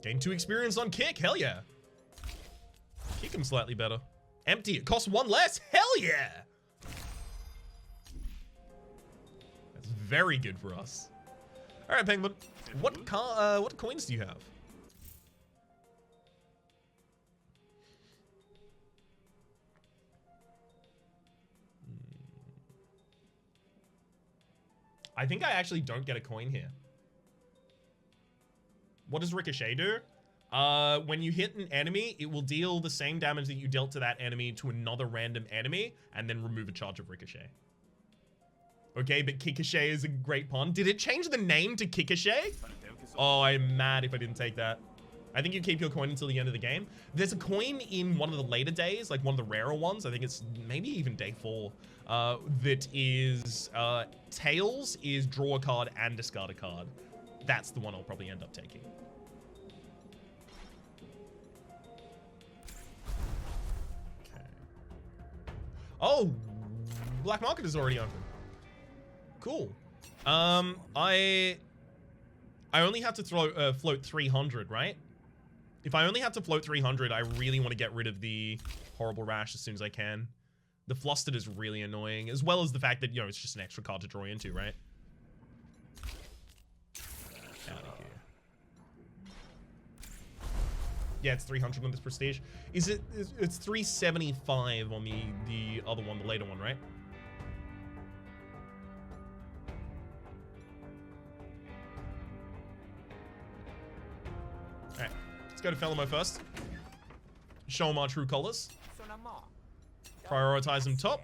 Gain 2 experience on kick. Hell yeah. Kick him slightly better. Empty. It costs 1 less. Hell yeah. That's very good for us. All right, Penguin. What coins do you have? I think I actually don't get a coin here. What does Ricochet do? When you hit an enemy, it will deal the same damage that you dealt to that enemy to another random enemy, and then remove a charge of Ricochet. Okay, but Kikoshe is a great pun. Did it change the name to Kikoshe? Oh, I'm mad if I didn't take that. I think you keep your coin until the end of the game. There's a coin in one of the later days, like one of the rarer ones. I think it's maybe even day 4. That is Tails is draw a card and discard a card. That's the one I'll probably end up taking. Okay. Oh, black market is already open. Cool. I only have to float 300, right? If I only have to float 300, I really want to get rid of the horrible rash as soon as I can. The flustered is really annoying, as well as the fact that, you know, it's just an extra card to draw into, right? Out of here. Yeah, it's 300 on this prestige. It's 375 on the other one, the later one, right? Alright, let's go to Felimo first. Show him our true colors. Prioritize him top.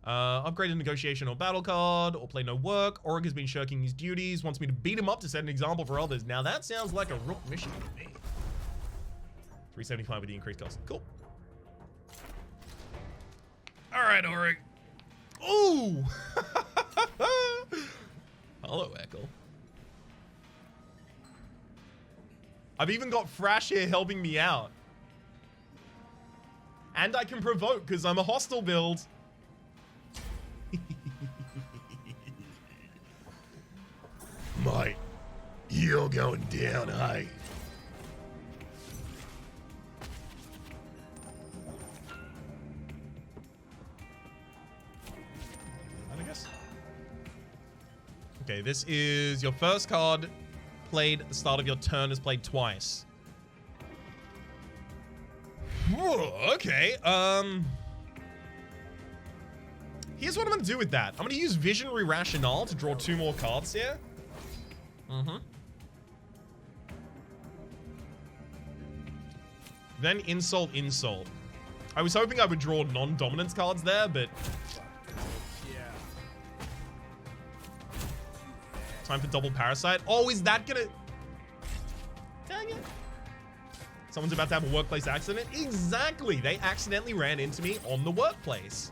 Upgrade a negotiation or battle card, or play no work. Auric has been shirking his duties, wants me to beat him up to set an example for others. Now that sounds like a Rook mission to me. 375 with the increased cost. Cool. Alright, Auric. Ooh! Hello, Echo. I've even got Thrash here helping me out. And I can provoke because I'm a hostile build. Mate, you're going down, hey? I guess. Okay, this is your first card played at the start of your turn is played twice. Okay, here's what I'm gonna do with that. I'm gonna use Visionary Rationale to draw 2 more cards here. Then Insult. I was hoping I would draw non-dominance cards there, but... Time for double Parasite. Oh, is that gonna... Dang it. Someone's about to have a workplace accident? Exactly! They accidentally ran into me on the workplace.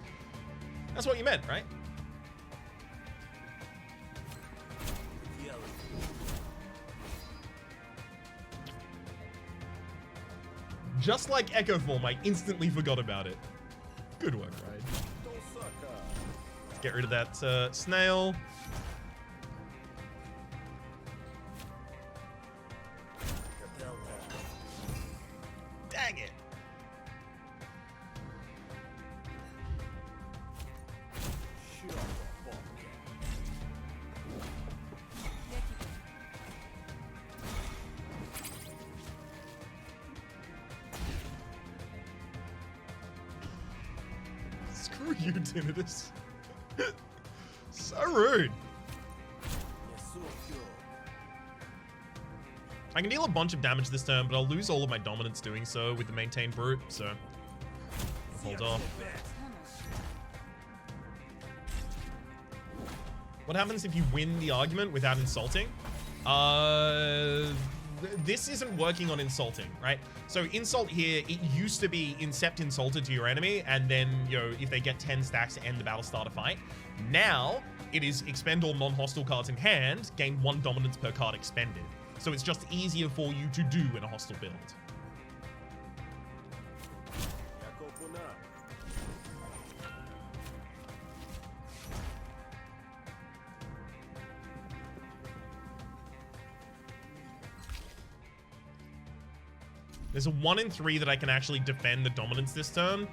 That's what you meant, right? Just like Echo Form, I instantly forgot about it. Good work, right? Let's get rid of that snail. Dang it. Screw you, Tinnitus. So rude. I can deal a bunch of damage this turn, but I'll lose all of my dominance doing so with the maintained brute, so I'll hold off. What happens if you win the argument without insulting? This isn't working on insulting, right? So insult here, it used to be incept insulted to your enemy, and then, you know, if they get 10 stacks to end the battle, start a fight. Now, it is expend all non-hostile cards in hand, gain 1 dominance per card expended. So it's just easier for you to do in a hostile build. There's a 1 in 3 that I can actually defend the dominance this turn.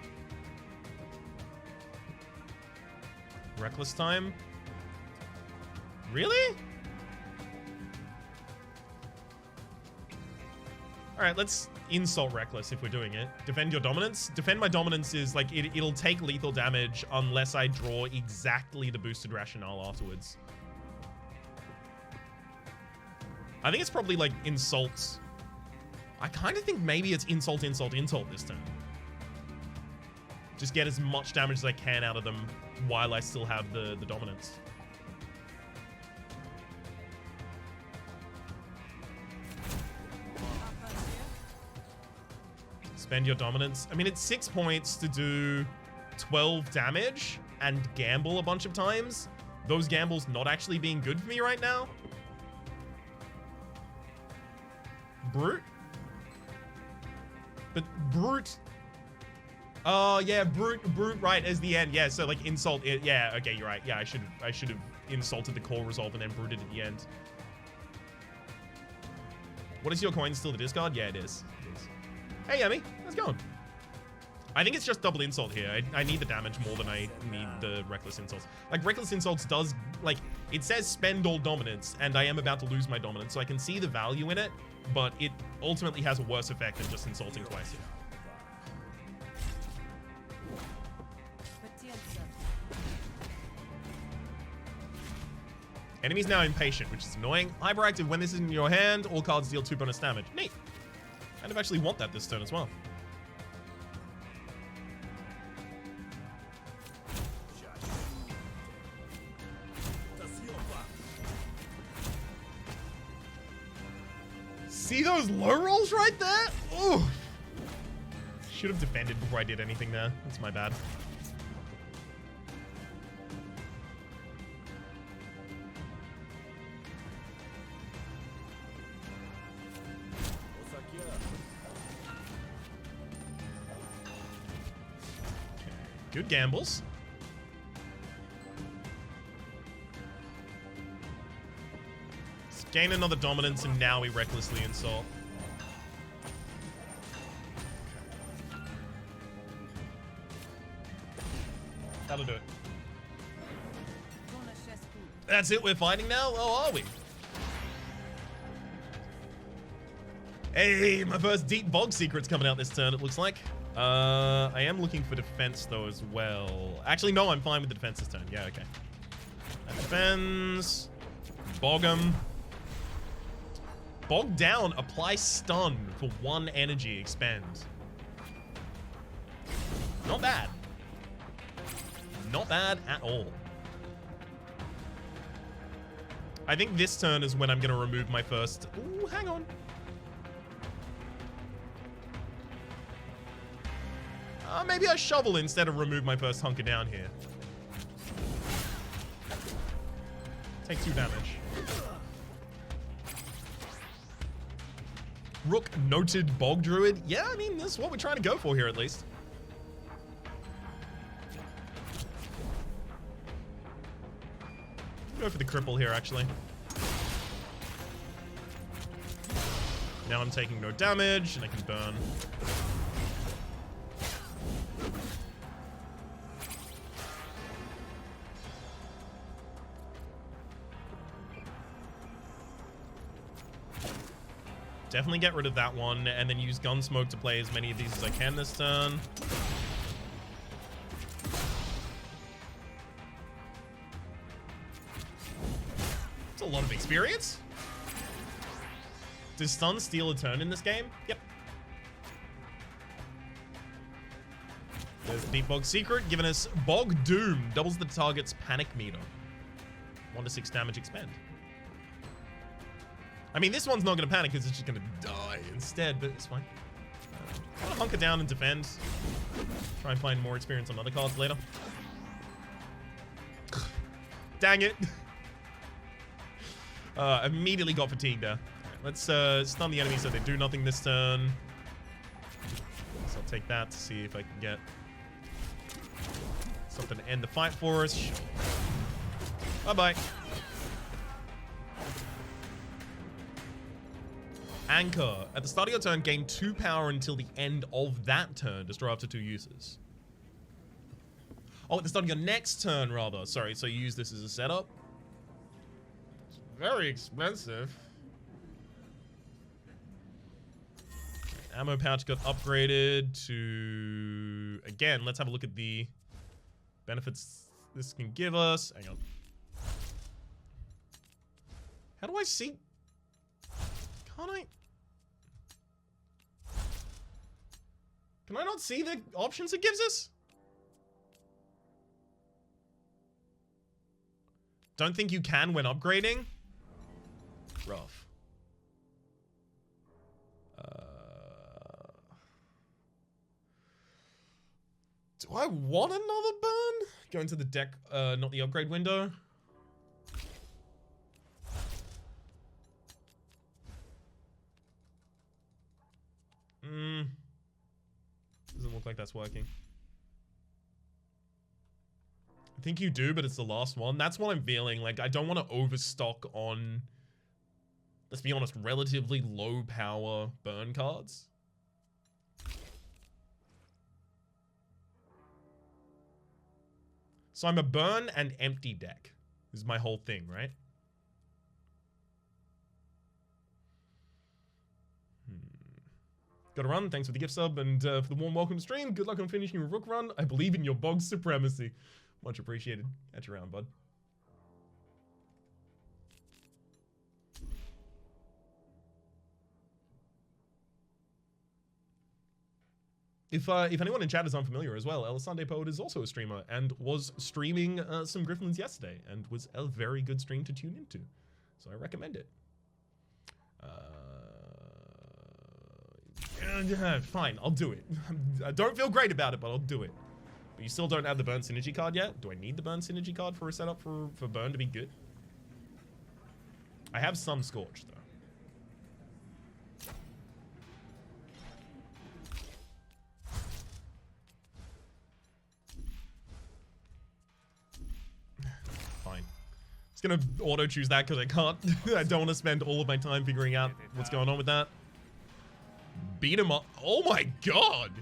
Reckless time. Really? All right, let's insult reckless if we're doing it. Defend your dominance. Defend my dominance is like, it'll take lethal damage unless I draw exactly the boosted rationale afterwards. I think it's probably like insults. I kind of think maybe it's insult, insult, insult this turn. Just get as much damage as I can out of them while I still have the dominance. Spend your dominance. I mean, it's 6 points to do 12 damage and gamble a bunch of times. Those gambles not actually being good for me right now. Brute? But Brute... Oh, yeah, Brute, right, as the end. Yeah, so, like, insult... Yeah, okay, you're right. Yeah, I should have insulted the core resolve and then Bruted at the end. What is your coin? Still the discard? Yeah, it is. Hey, Yummy. How's it going? I think it's just double insult here. I need the damage more than I need the reckless insults. Like, reckless insults does... Like, it says spend all dominance, and I am about to lose my dominance, so I can see the value in it, but it ultimately has a worse effect than just insulting twice here. Enemy's now impatient, which is annoying. Hyperactive, when this is in your hand, all cards deal 2 bonus damage. Neat. Kind of actually want that this turn as well. See those low rolls right there? Ooh. Should have defended before I did anything there. That's my bad. Good gambles. Let's gain another dominance, and now we recklessly insult. That'll do it. That's it, we're fighting now? Oh, are we? Hey, my first deep bog secret's coming out this turn, it looks like. I am looking for defense, though, as well. Actually, no, I'm fine with the defense this turn. Yeah, okay. That defends. Bog 'em. Bog down. Apply stun for 1 energy. Expend. Not bad. Not bad at all. I think this turn is when I'm going to remove my first... Ooh, hang on. Maybe I shovel instead of remove my first hunker down here. Take 2 damage. Rook, noted bog druid. Yeah, I mean, this is what we're trying to go for here, at least. Go for the cripple here, actually. Now I'm taking no damage, and I can burn. Definitely get rid of that one, and then use Gunsmoke to play as many of these as I can this turn. It's a lot of experience. Does stun steal a turn in this game? Yep. There's the Deep Bog Secret, giving us Bog Doom. Doubles the target's panic meter. 1 to 6 damage expend. I mean, this one's not going to panic because it's just going to die instead, but it's fine. I'm going to hunker down and defend. Try and find more experience on other cards later. Dang it. Immediately got fatigued there. Let's stun the enemy so they do nothing this turn. So I'll take that to see if I can get something to end the fight for us. Bye-bye. Anchor. At the start of your turn, gain 2 power until the end of that turn. Destroy after 2 uses. Oh, at the start of your next turn, rather. Sorry, so you use this as a setup. It's very expensive. Ammo pouch got upgraded to... Again, let's have a look at the benefits this can give us. Hang on. How do I see... Can't I... Can I not see the options it gives us? Don't think you can when upgrading. Rough. Do I want another burn? Go into the deck, not the upgrade window. Doesn't look like that's working. I think you do, but it's the last one. That's what I'm feeling. Like, I don't want to overstock on, let's be honest, relatively low power burn cards. So I'm a burn and empty deck. This is my whole thing, right? Gotta run. Thanks for the gift sub and for the warm welcome to stream. Good luck on finishing your Rook run. I believe in your bog supremacy. Much appreciated. Catch you around, bud. If anyone in chat is unfamiliar as well, El Sunday Poet is also a streamer and was streaming some Griftlands yesterday and was a very good stream to tune into. So I recommend it. Fine, I'll do it. I don't feel great about it, but I'll do it. But you still don't have the Burn Synergy card yet? Do I need the Burn Synergy card for a setup for Burn to be good? I have some Scorch, though. Fine. Just gonna auto-choose that because I can't. I don't want to spend all of my time figuring out what's going on with that. Beat him up. Oh my god!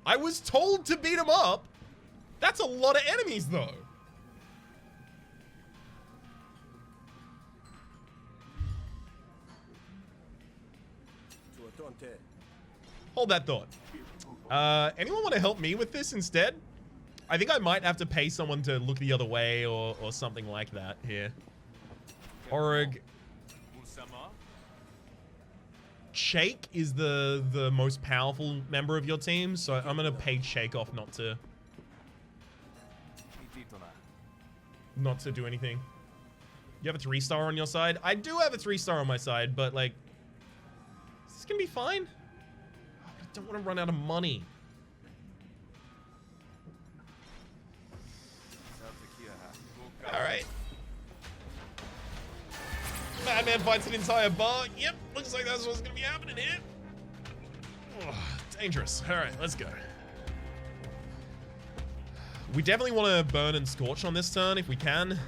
I was told to beat him up! That's a lot of enemies, though. Hold that thought. Anyone want to help me with this instead? I think I might have to pay someone to look the other way or something like that here. Org. Shake is the most powerful member of your team, so I'm gonna pay Shake off not to do anything. You have a 3-star on your side? I do have a 3-star on my side, but like, is this gonna be fine? I don't want to run out of money. All right. Madman fights an entire bar. Yep, looks like that's what's gonna be happening here. Oh, dangerous. All right, let's go. We definitely want to burn and scorch on this turn if we can.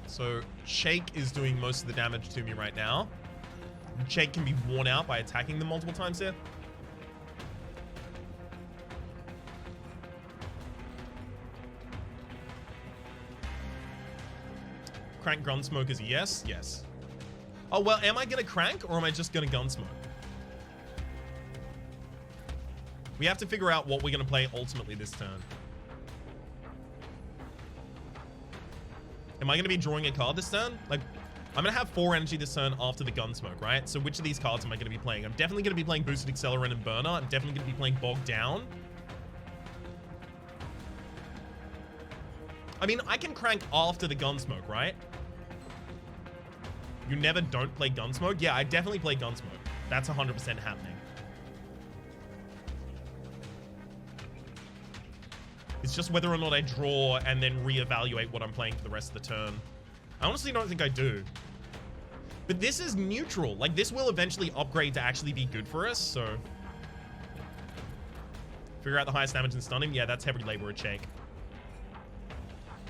So Shake is doing most of the damage to me right now. Shake can be worn out by attacking them multiple times here. Crank Gunsmoke is a yes? Yes. Oh, well, am I gonna crank or am I just gonna Gunsmoke? We have to figure out what we're gonna play ultimately this turn. Am I gonna be drawing a card this turn? Like, I'm gonna have 4 energy this turn after the Gunsmoke, right? So which of these cards am I gonna be playing? I'm definitely gonna be playing Boosted Accelerant and Burner. I'm definitely gonna be playing Bogged Down. I mean, I can crank after the Gunsmoke, right? You never don't play Gunsmoke? Yeah, I definitely play Gunsmoke. That's 100% happening. It's just whether or not I draw and then reevaluate what I'm playing for the rest of the turn. I honestly don't think I do. But this is neutral. Like, this will eventually upgrade to actually be good for us, so... Figure out the highest damage and stun him. Yeah, that's heavy labor at Shake.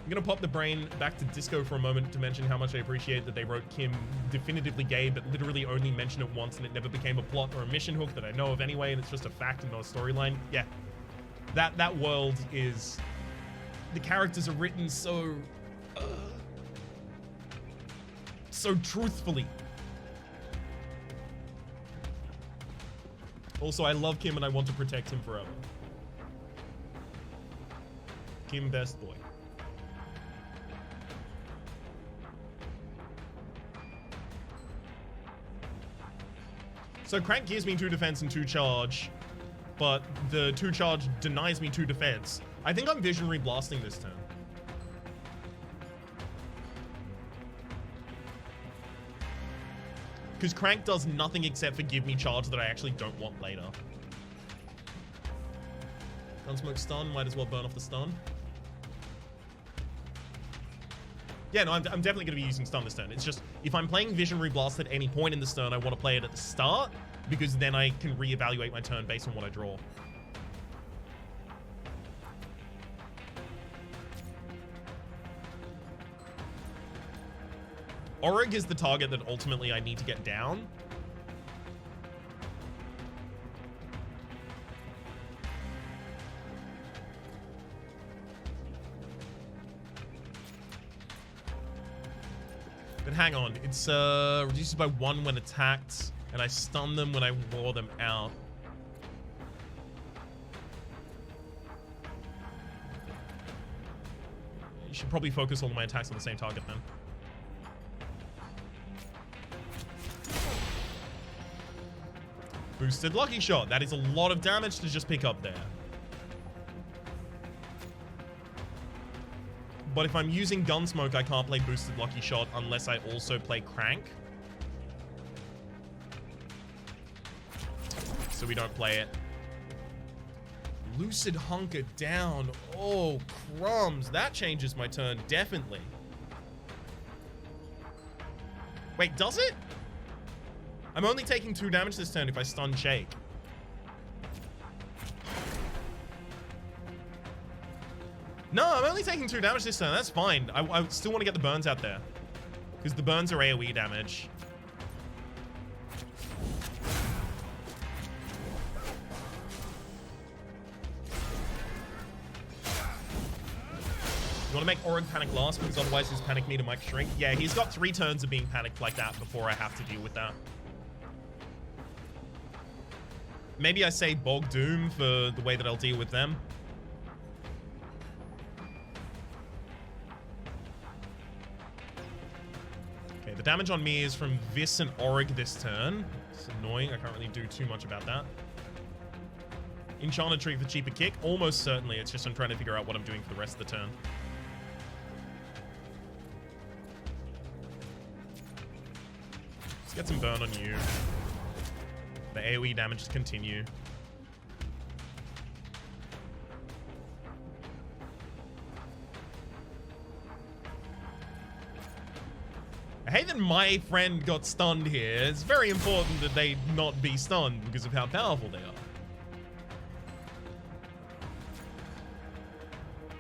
I'm gonna pop the brain back to Disco for a moment to mention how much I appreciate that they wrote Kim definitively gay, but literally only mentioned it once and it never became a plot or a mission hook that I know of anyway, and it's just a fact and not a storyline. Yeah, that world is... The characters are written so truthfully. Also, I love Kim and I want to protect him forever. Kim, best boy. So Crank gives me 2 defense and 2 charge, but the 2 charge denies me 2 defense. I think I'm Visionary Blasting this turn. Because Crank does nothing except for give me charge that I actually don't want later. Gunsmoke stun, might as well burn off the stun. Yeah, no, I'm definitely going to be using stun this turn. It's just, if I'm playing Visionary Blast at any point in this turn, I want to play it at the start, because then I can reevaluate my turn based on what I draw. Orig is the target that ultimately I need to get down. But hang on, it's reduces by 1 when attacked, and I stun them when I wore them out. You should probably focus all of my attacks on the same target then. Boosted Lucky Shot. That is a lot of damage to just pick up there. But if I'm using Gunsmoke, I can't play Boosted Lucky Shot unless I also play Crank. So we don't play it. Lucid Hunker down. Oh, crumbs. That changes my turn, definitely. Wait, does it? I'm only taking 2 damage this turn if I stun Shake. No, I'm only taking 2 damage this turn. That's fine. I still want to get the burns out there. Because the burns are AoE damage. You want to make Orig panic last, because otherwise his panic meter might shrink. Yeah, he's got 3 turns of being panicked like that before I have to deal with that. Maybe I say Bog Doom for the way that I'll deal with them. Okay, the damage on me is from Vis and Orig this turn. It's annoying. I can't really do too much about that. Enchanted Tree for cheaper kick. Almost certainly. It's just I'm trying to figure out what I'm doing for the rest of the turn. Let's get some burn on you. The AoE damage to continue. I hate that my friend got stunned here. It's very important that they not be stunned because of how powerful they are.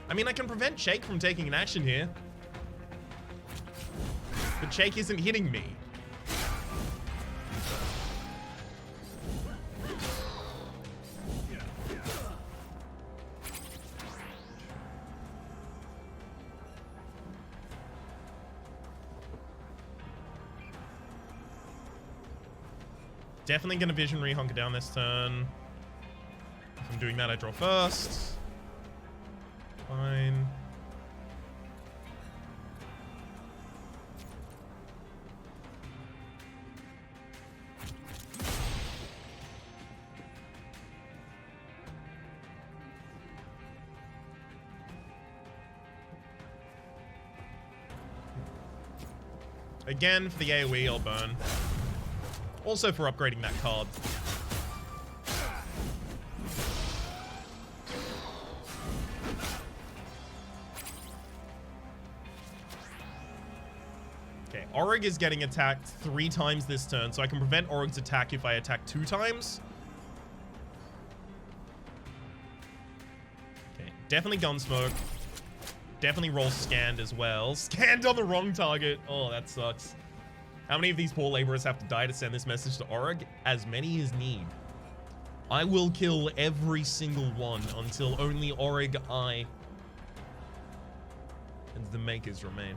I mean, I can prevent Shake from taking an action here. But Shake isn't hitting me. Definitely going to Visionary Hunker down this turn. If I'm doing that, I draw first. Fine. Again, for the AoE, I'll burn. Also for upgrading that card. Okay, Orig is getting attacked 3 times this turn, so I can prevent Orig's attack if I attack 2 times. Definitely Gunsmoke. Definitely roll Scanned as well. Scanned on the wrong target. Oh, that sucks. How many of these poor laborers have to die to send this message to Orig? As many as need. I will kill every single one until only Orig, I, and the makers remain.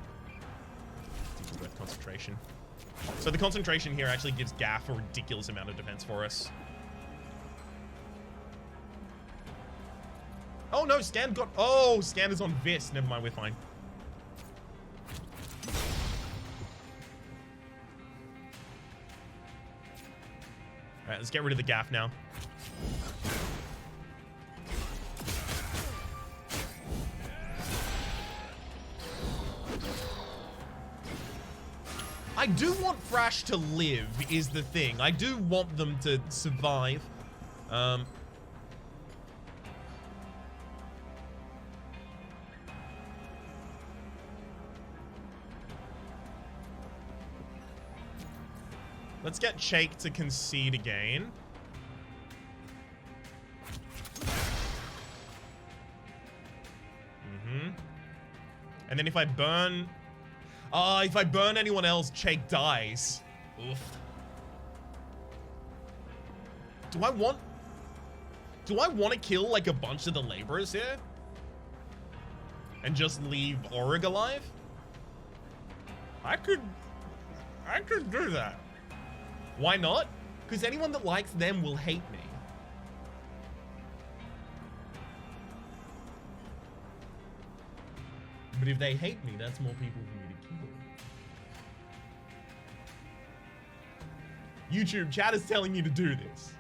Concentration. So the concentration here actually gives Gaff a ridiculous amount of defense for us. Oh no, Scan got... Oh, Scan is on Vis. Never mind, we're fine. Alright, let's get rid of the Gaff now. I do want Thrash to live, is the thing. I do want them to survive. Let's get Shake to concede again. And then if I burn... if I burn anyone else, Shake dies. Oof. Do I want to kill, like, a bunch of the laborers here? And just leave Orig alive? I could do that. Why not? Because anyone that likes them will hate me. But if they hate me, that's more people for me to kill. YouTube, chat is telling you to do this.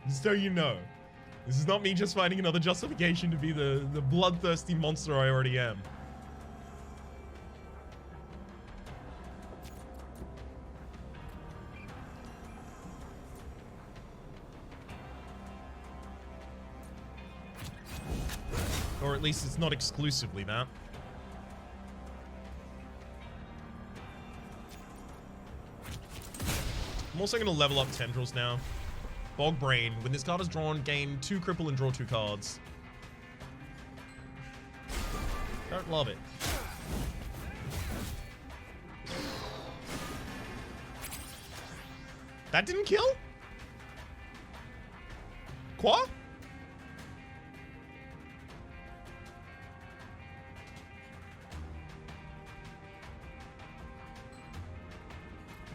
Just so you know. This is not me just finding another justification to be the bloodthirsty monster I already am. Or at least it's not exclusively that. I'm also going to level up Tendrils now. Bog Brain. When this card is drawn, gain 2 cripple and draw 2 cards. Don't love it. That didn't kill? Qua?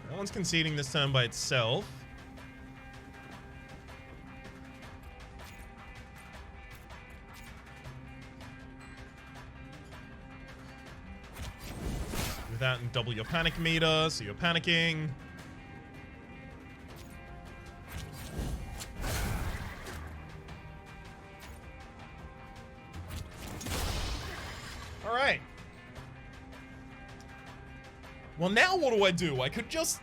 That one's conceding this turn by itself. With that and double your panic meter, so you're panicking. All right. Well, now what do? I could just...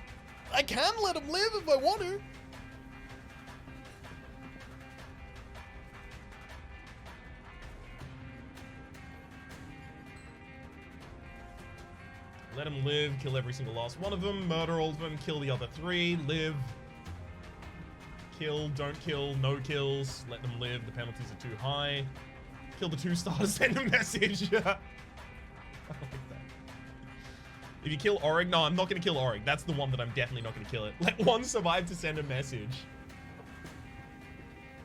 I can let him live if I want to. Let him live, kill every single last one of them, murder all of them, kill the other 3, live. Kill, don't kill, no kills, let them live, the penalties are too high. Kill the 2 stars, send a message. I like that. If you kill Orig, no, I'm not going to kill Orig. That's the one that I'm definitely not going to kill it. Let one survive to send a message.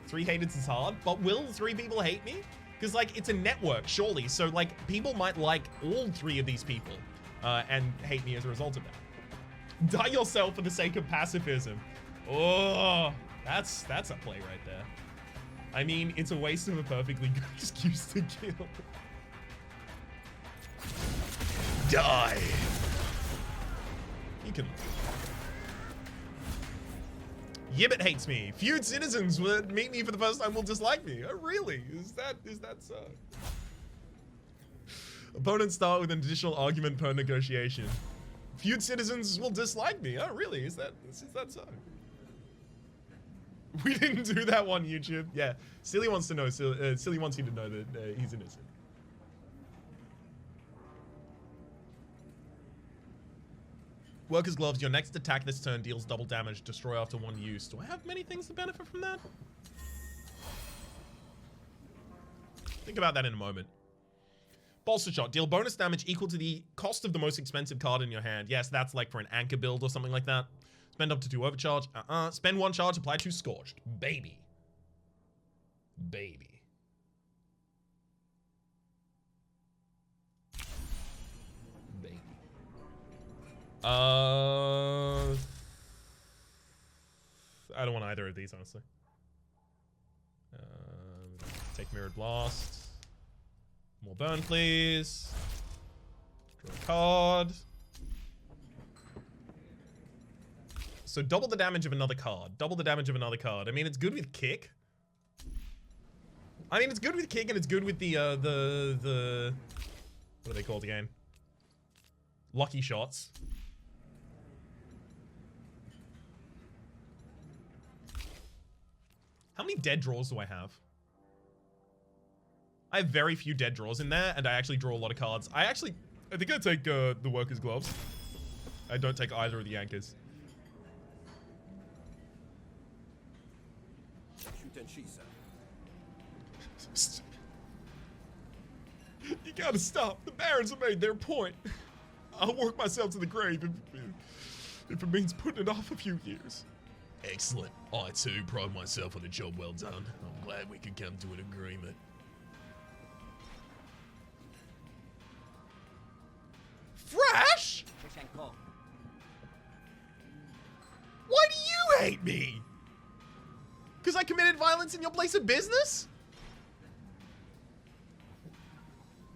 3 hated is hard, but will 3 people hate me? Because, like, it's a network, surely. So, like, people might like all 3 of these people and hate me as a result of that. Die yourself for the sake of pacifism. Oh, that's a play right there. I mean, it's a waste of a perfectly good excuse to kill. Die. You can. Yibbit hates me. Feud citizens would meet me for the first time will dislike me. Oh, really? Is that so? Opponents start with an additional argument per negotiation. Feud citizens will dislike me. Oh, really? Is that so? We didn't do that one, YouTube. Yeah, Silly wants to know. Silly wants you to know that he's innocent. Worker's Gloves, your next attack this turn deals double damage, destroy after 1 use. Do I have many things to benefit from that? Think about that in a moment. Bolster shot. Deal bonus damage equal to the cost of the most expensive card in your hand. Yes, that's like for an anchor build or something like that. Spend up to 2 overcharge. Spend 1 charge, apply 2 scorched. Baby. Baby. Baby. I don't want either of these, honestly. Take Mirrored Blast. More burn, please. Draw a card. So double the damage of another card. Double the damage of another card. I mean, it's good with kick. I mean, it's good with kick and it's good with the what are they called again? Lucky shots. How many dead draws do I have? I have very few dead draws in there, and I actually draw a lot of cards. I think I take the Worker's Gloves. I don't take either of the Anchors. You gotta stop. The Barons have made their point. I'll work myself to the grave if it means putting it off a few years. Excellent. I too pride myself on a job well done. I'm glad we could come to an agreement. Fresh? Why do you hate me? Because I committed violence in your place of business?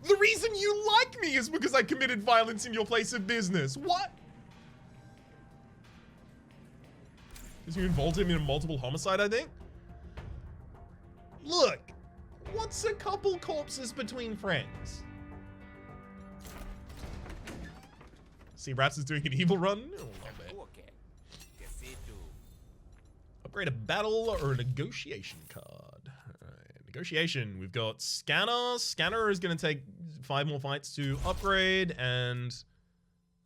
The reason you like me is because I committed violence in your place of business. What? Because you involved him in a multiple homicide, I think? Look, what's a couple corpses between friends? See, Raps is doing an evil run? I love it. Upgrade a battle or a negotiation card. Alright, negotiation. We've got Scanner. Scanner is going to take 5 more fights to upgrade and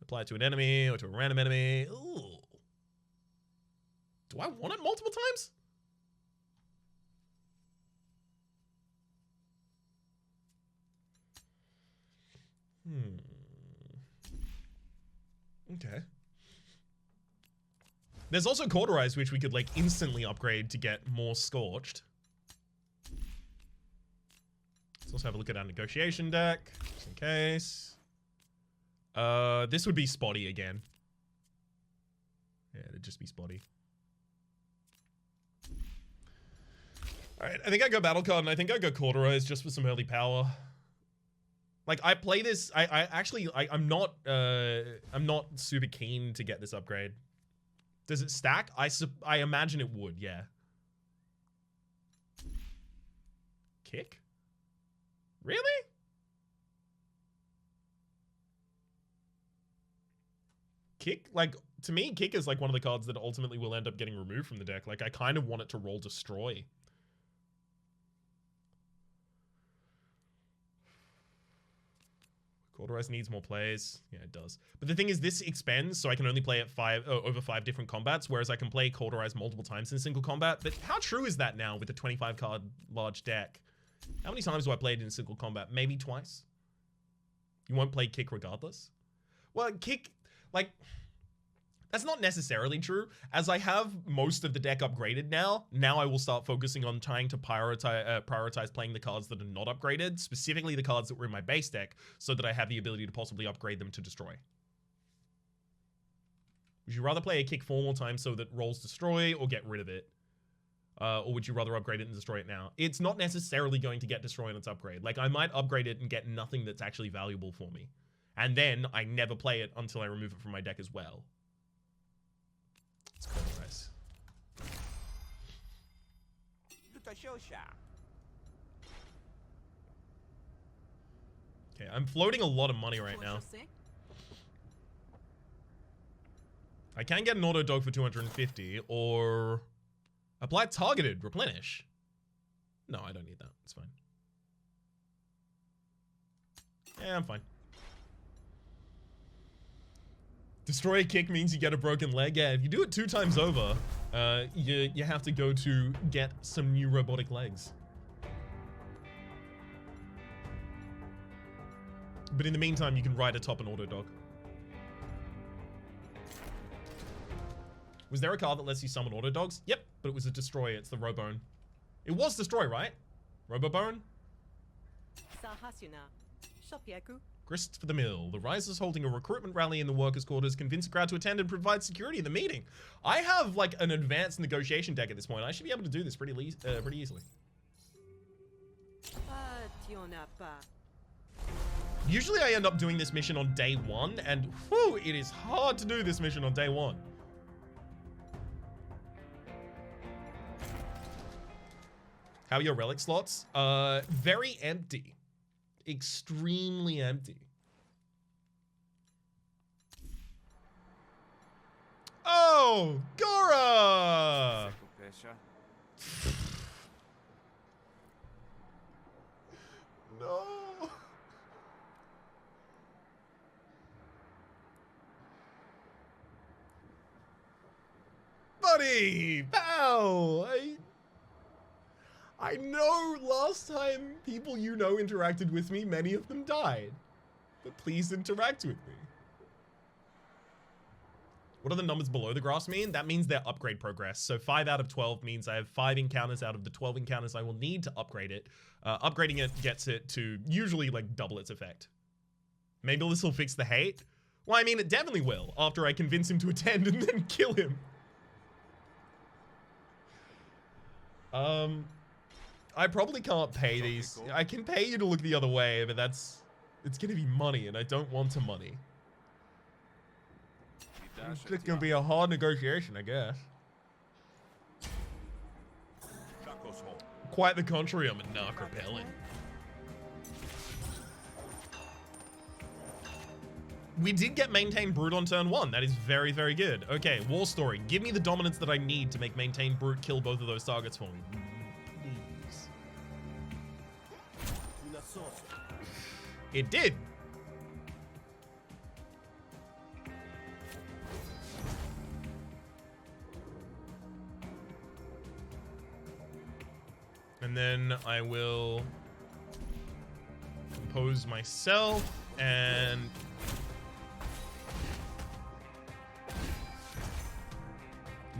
apply it to an enemy or to a random enemy. Ooh. Do I want it multiple times? Okay. There's also Cauterize, which we could like instantly upgrade to get more Scorched. Let's also have a look at our negotiation deck, just in case. This would be Spotty again. Yeah, it'd just be Spotty. Alright, I think I go Battle Card and I think I go Cauterize just for some early power. Like, I play this, I'm not super keen to get this upgrade. Does it stack? I imagine it would, yeah. Kick? Really? Kick? Like, to me, Kick is like one of the cards that ultimately will end up getting removed from the deck. Like, I kind of want it to roll Destroy. Cauterize needs more plays. Yeah, it does. But the thing is, this expends, so I can only play it over 5 different combats, whereas I can play Cauterize multiple times in single combat. But how true is that now with a 25 card large deck? How many times do I play it in single combat? Maybe twice? You won't play Kick regardless? Well, Kick, like, that's not necessarily true. As I have most of the deck upgraded now I will start focusing on trying to prioritize playing the cards that are not upgraded, specifically the cards that were in my base deck, so that I have the ability to possibly upgrade them to Destroy. Would you rather play a Kick 4 more times so that rolls Destroy, or get rid of it? Or would you rather upgrade it and destroy it now? It's not necessarily going to get Destroy on its upgrade. Like, I might upgrade it and get nothing that's actually valuable for me. And then I never play it until I remove it from my deck as well. Let's Cauterize. Okay, I'm floating a lot of money right now. I can get an auto dog for 250, or apply targeted, replenish. No, I don't need that. It's fine. Yeah, I'm fine. Destroy a Kick means you get a broken leg. Yeah, if you do it 2 times over, you have to go to get some new robotic legs. But in the meantime, you can ride atop an auto dog. Was there a card that lets you summon auto dogs? Yep, but it was a destroy. It's the Robone. It was destroy, right? Robobone? Grist for the mill. The Risers holding a recruitment rally in the workers' quarters convince a crowd to attend and provide security in the meeting. I have like an advanced negotiation deck at this point. I should be able to do this pretty easily. Usually I end up doing this mission on day one, and whew, it is hard to do this mission on day one. How are your relic slots? Very empty. Extremely empty. Oh, Gora! No. Buddy, pal. I know last time people you know interacted with me, many of them died. But please interact with me. What do the numbers below the graphs mean? That means their upgrade progress. So 5 out of 12 means I have 5 encounters out of the 12 encounters I will need to upgrade it. Upgrading it gets it to usually like double its effect. Maybe this will fix the hate. Well, I mean, it definitely will after I convince him to attend and then kill him. I probably can't pay these. I can pay you to look the other way, but it's gonna be money, and I don't want to money. It's gonna be a hard negotiation, I guess. Quite the contrary, I'm a narc repellent. We did get Maintain Brute on turn 1. That is very, very good. Okay, War Story. Give me the dominance that I need to make Maintain Brute kill both of those targets for me. Please. It did. And then I will compose myself and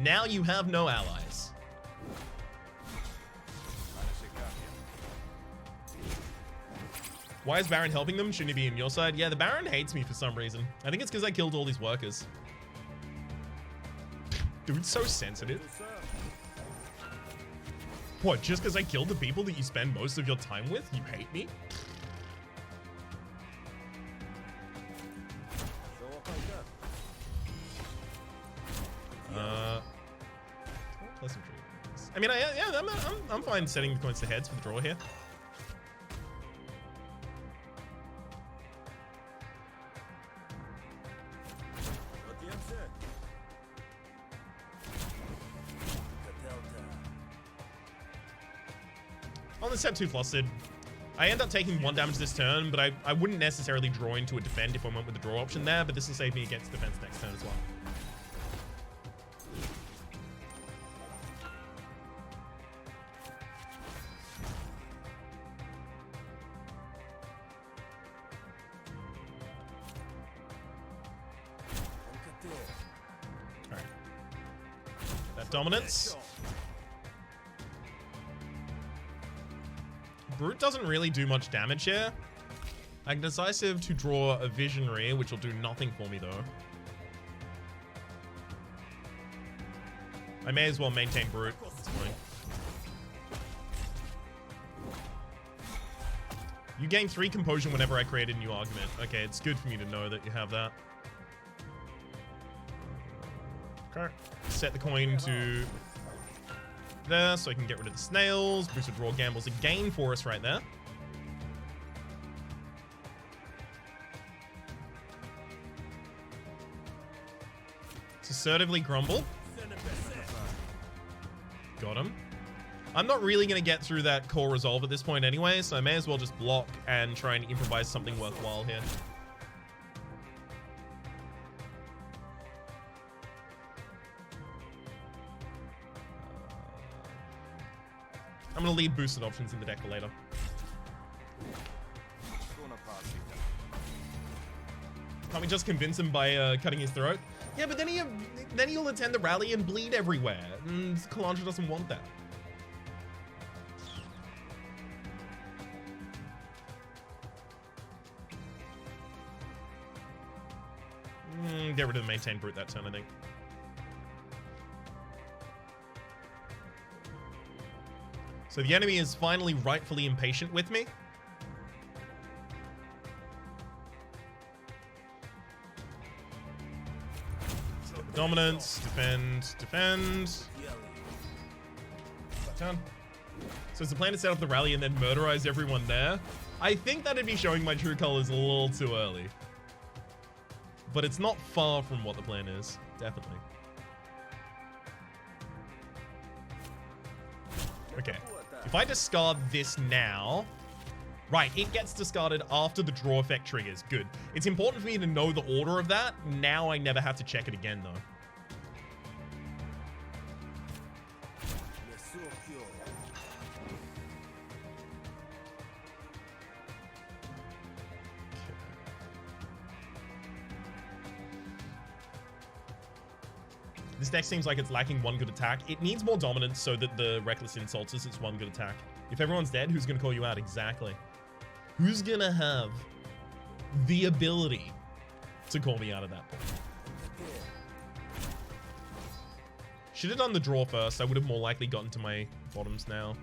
now you have no allies. Why is Baron helping them? Shouldn't he be on your side? Yeah, the Baron hates me for some reason. I think it's because I killed all these workers. Dude's so sensitive. What, just because I killed the people that you spend most of your time with? You hate me? Pleasantry. I mean, yeah, I'm fine setting the coins to heads for the draw here. On the step 2 flustered, I end up taking 1 damage this turn, but I wouldn't necessarily draw into a defend if I went with the draw option there, but this will save me against defense next turn as well. Alright. That dominance. Brute doesn't really do much damage here. I can decisive to draw a Visionary, which will do nothing for me though. I may as well maintain Brute. It's fine. You gain 3 composure whenever I create a new argument. Okay, it's good for me to know that you have that. Okay. Set the coin to there so I can get rid of the snails. Boosted draw gambles again for us right there. Assertively grumble. Got him. I'm not really going to get through that core resolve at this point anyway, so I may as well just block and try and improvise something worthwhile here. I'm going to leave boosted options in the deck for later. Can't we just convince him by cutting his throat? Yeah, but then he'll attend the rally and bleed everywhere, and Kalandra doesn't want that. Get rid of the maintain brute that turn, I think. So the enemy is finally rightfully impatient with me. So dominance, defend, defend. Turn. So is the plan to set up the rally and then murderize everyone there? I think that'd be showing my true colors a little too early. But it's not far from what the plan is, definitely. Okay, if I discard this now, right, it gets discarded after the draw effect triggers. Good. It's important for me to know the order of that. Now I never have to check it again, though. This deck seems like it's lacking one good attack. It needs more dominance so that the Reckless insults us. It's one good attack. If everyone's dead, who's going to call you out? Exactly. Who's going to have the ability to call me out at that point? Should have done the draw first. I would have more likely gotten to my bottoms now.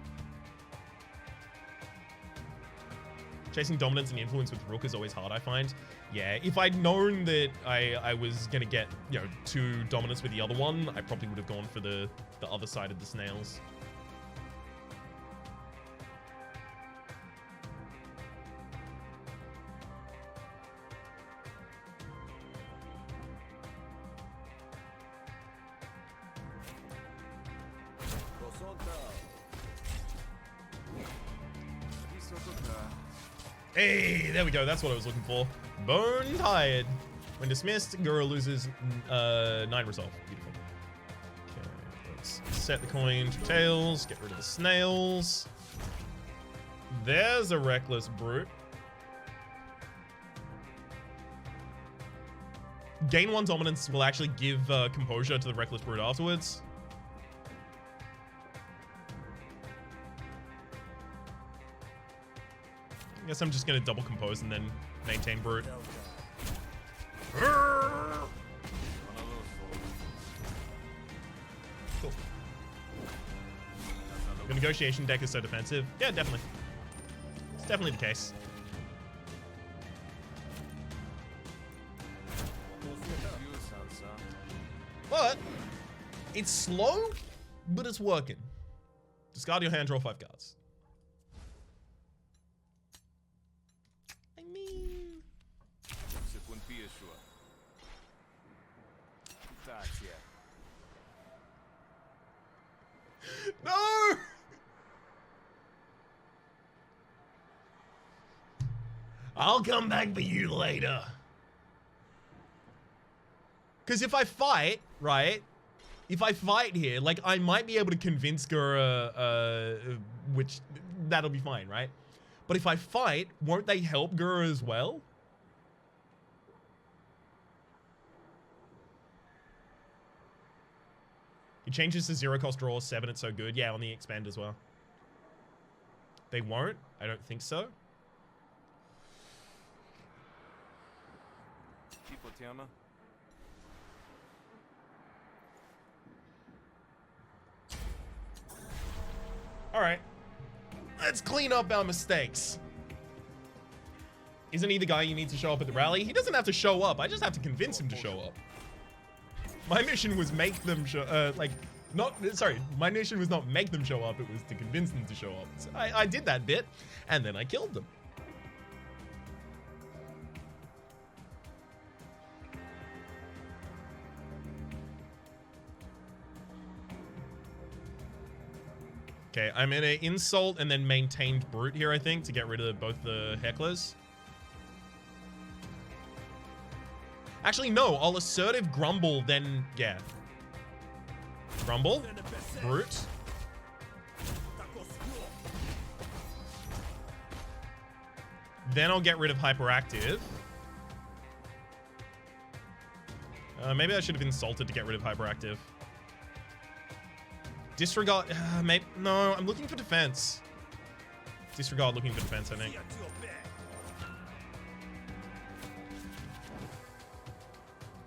Chasing dominance and influence with Rook is always hard, I find. Yeah, if I'd known that I was going to get, 2 dominance with the other one, I probably would have gone for the other side of the snails. Hey, there we go. That's what I was looking for. Bone tired. When dismissed, Gura loses 9 resolve. Beautiful. Okay, let's set the coin to tails. Get rid of the snails. There's a reckless brute. Gain 1 dominance will actually give composure to the reckless brute afterwards. I guess I'm just going to double compose and then maintain brute. Cool. The negotiation deck is so defensive. Yeah, definitely. It's definitely the case. But it's slow, but it's working. Discard your hand, draw 5 cards. No! I'll come back for you later. Because if I fight, right? If I fight here, like, I might be able to convince Gura, which, that'll be fine, right? But if I fight, won't they help Gura as well? He changes to 0 cost draw 7, it's so good. Yeah, on the expand as well. They won't? I don't think so. Alright. Let's clean up our mistakes. Isn't he the guy you need to show up at the rally? He doesn't have to show up. I just have to convince him to show up. My mission was make them show, my mission was not make them show up, it was to convince them to show up. So I did that bit, and then I killed them. Okay, I'm in an insult and then maintained brute here, I think, to get rid of both the hecklers. Actually, no, I'll assertive grumble, then, yeah. Grumble, brute. Then I'll get rid of hyperactive. Maybe I should have insulted to get rid of hyperactive. Disregard. Maybe. No, I'm looking for defense. Disregard looking for defense, I think.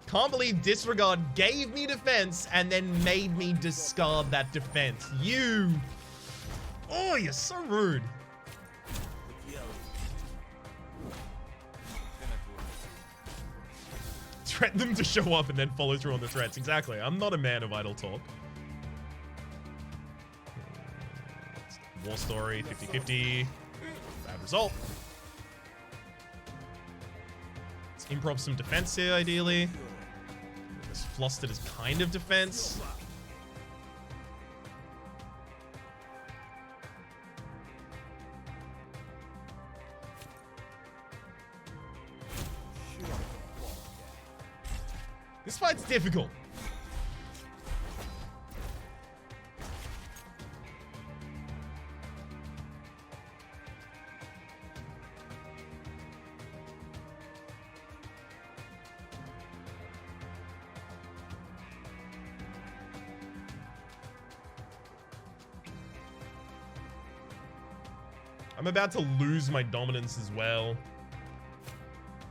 Can't believe disregard gave me defense and then made me discard that defense. You. Oh, you're so rude. Threaten them to show up and then follow through on the threats. Exactly. I'm not a man of idle talk. War story, 50-50. Bad result. Let's improv some defense here, ideally. This flustered is kind of defense. This fight's difficult. I'm about to lose my dominance as well.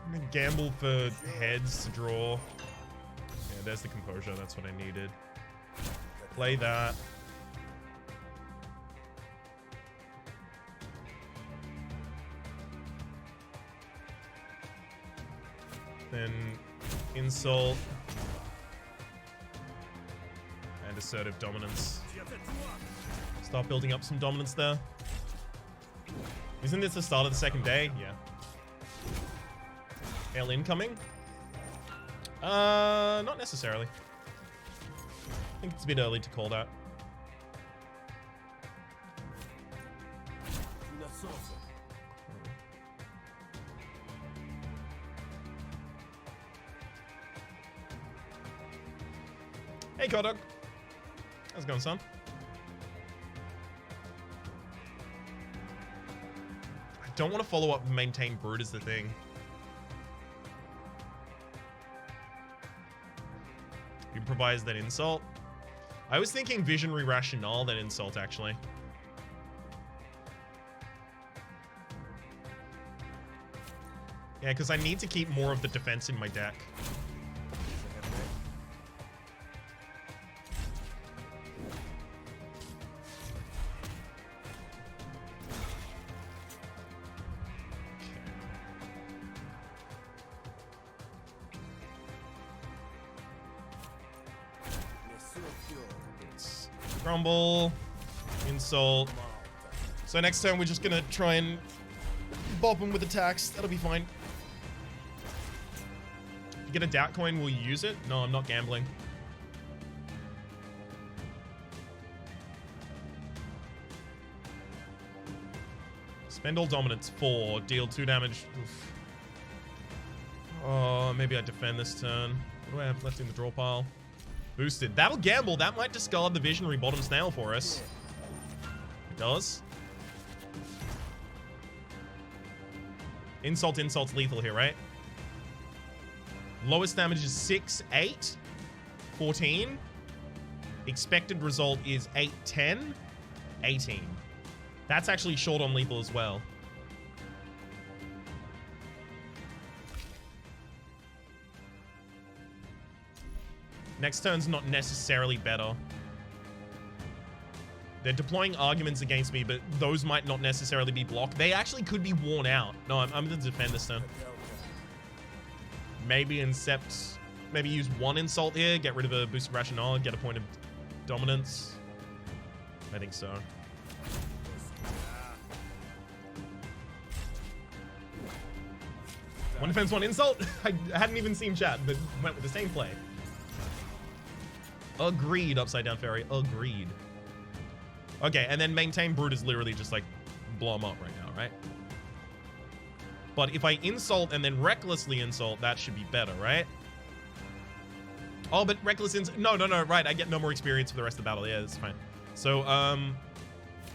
I'm gonna gamble for heads to draw. Yeah, there's the composure. That's what I needed. Play that. Then insult. And assertive dominance. Start building up some dominance there. Isn't this the start of the second day? Yeah. L incoming? Not necessarily. I think it's a bit early to call that. Hey, Kodok. How's it going, son? I don't want to follow up and maintain Brood is the thing. Improvise, then insult. I was thinking visionary rationale, then insult, actually. Yeah, because I need to keep more of the defense in my deck. Rumble, insult. So next turn we're just gonna try and bop him with attacks. That'll be fine. If you get a doubt coin, will you use it? No, I'm not gambling. Spend all dominance 4, deal 2 damage. Oof. Oh, maybe I defend this turn. What do I have left in the draw pile? Boosted. That'll gamble. That might discard the visionary bottom snail for us. It does. Insult, insult's lethal here, right? Lowest damage is 6, 8, 14. Expected result is 8, 10, 18. That's actually short on lethal as well. Next turn's not necessarily better. They're deploying arguments against me, but those might not necessarily be blocked. They actually could be worn out. No, I'm going to defend this turn. Maybe incept... Maybe use 1 insult here, get rid of a boosted rationale, get a point of dominance. I think so. One defense, 1 insult? I hadn't even seen chat, but went with the same play. Agreed, Upside Down Fairy. Agreed. Okay, and then maintain Brood is literally just like blow him up right now, right? But if I insult and then recklessly insult, that should be better, right? Oh, but reckless insult. No, right. I get no more experience for the rest of the battle. Yeah, that's fine. So,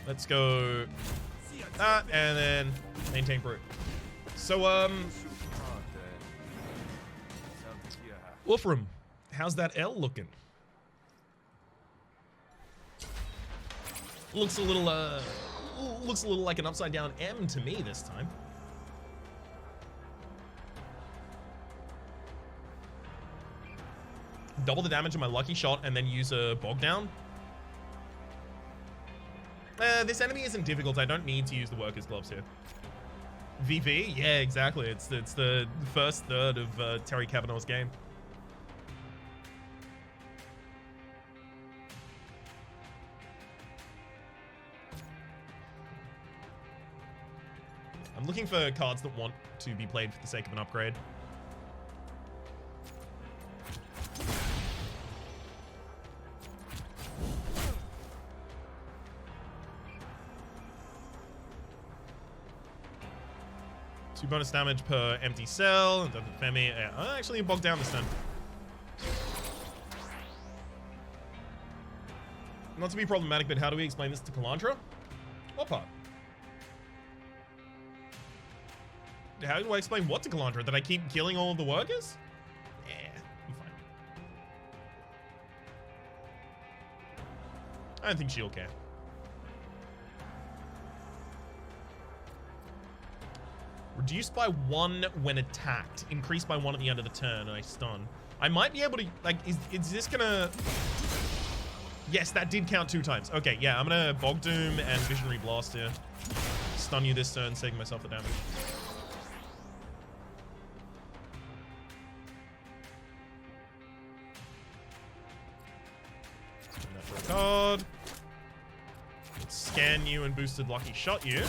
let's go that and then maintain Brood. So, Wolfram. How's that L looking? Looks a little like an upside down M to me this time. Double the damage of my lucky shot and then use a bog down. This enemy isn't difficult. I don't need to use the worker's gloves here. VV? Yeah, exactly. It's the first third of Terry Kavanaugh's game. I'm looking for cards that want to be played for the sake of an upgrade. Two bonus damage per empty cell. And Femi. Yeah, actually bogged down this turn. Not to be problematic, but how do we explain this to Kalandra? What part? How do I explain what to Kalandra? That I keep killing all of the workers? Yeah, I'm fine. I don't think she'll care. Reduced by 1 when attacked. Increased by 1 at the end of the turn, and I stun. I might be able to, like, is this gonna... Yes, that did count 2 times. Okay, yeah, I'm gonna Bog Doom and Visionary Blast here. Stun you this turn, saving myself the damage. Card. Scan you and boosted lucky shot you.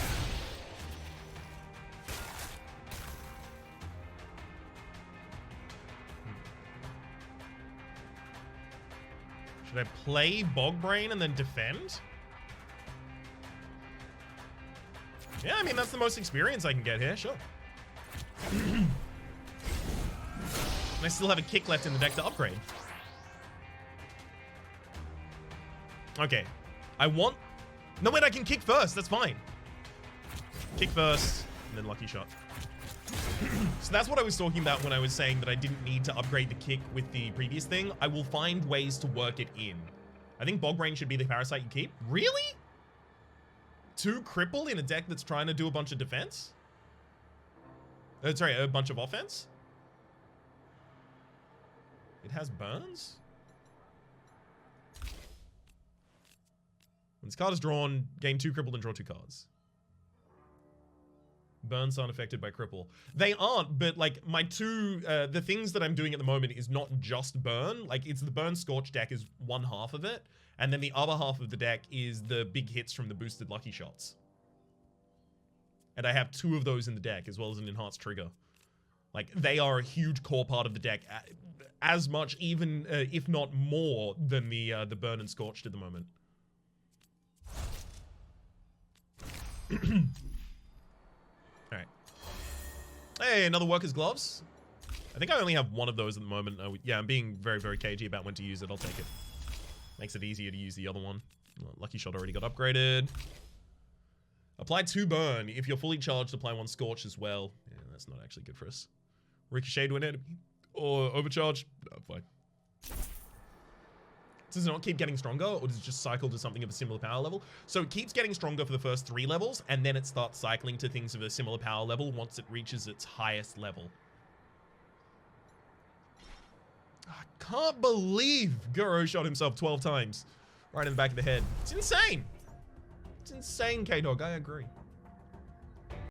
Should I play Bog Brain and then defend? Yeah, I mean, that's the most experience I can get here, sure. And I still have a kick left in the deck to upgrade. Okay. I want... No, wait, I can kick first. That's fine. Kick first, and then lucky shot. So that's what I was talking about when I was saying that I didn't need to upgrade the kick with the previous thing. I will find ways to work it in. I think Bog Brain should be the parasite you keep. Really? 2 cripple in a deck that's trying to do a bunch of defense? Sorry, a bunch of offense? It has burns? When this card is drawn, gain 2 crippled and draw 2 cards. Burns aren't affected by cripple. They aren't, but like my 2, the things that I'm doing at the moment is not just burn. Like it's the burn scorch deck is 1/2 of it. And then the other half of the deck is the big hits from the boosted lucky shots. And I have 2 of those in the deck as well as an enhanced trigger. Like they are a huge core part of the deck, as much even if not more than the burn and scorched at the moment. Alright. Hey, another worker's gloves. I think I only have 1 of those at the moment. Yeah, I'm being very, very cagey about when to use it. I'll take it. Makes it easier to use the other one. Lucky shot already got upgraded. Apply 2 burn. If you're fully charged, apply 1 scorch as well. Yeah, that's not actually good for us. Ricochet to an enemy. Or overcharge. No, fine. Does it not keep getting stronger, or does it just cycle to something of a similar power level? So it keeps getting stronger for the first 3 levels, and then it starts cycling to things of a similar power level once it reaches its highest level. I can't believe Guro shot himself 12 times. Right in the back of the head. It's insane. It's insane, K-Dog. I agree.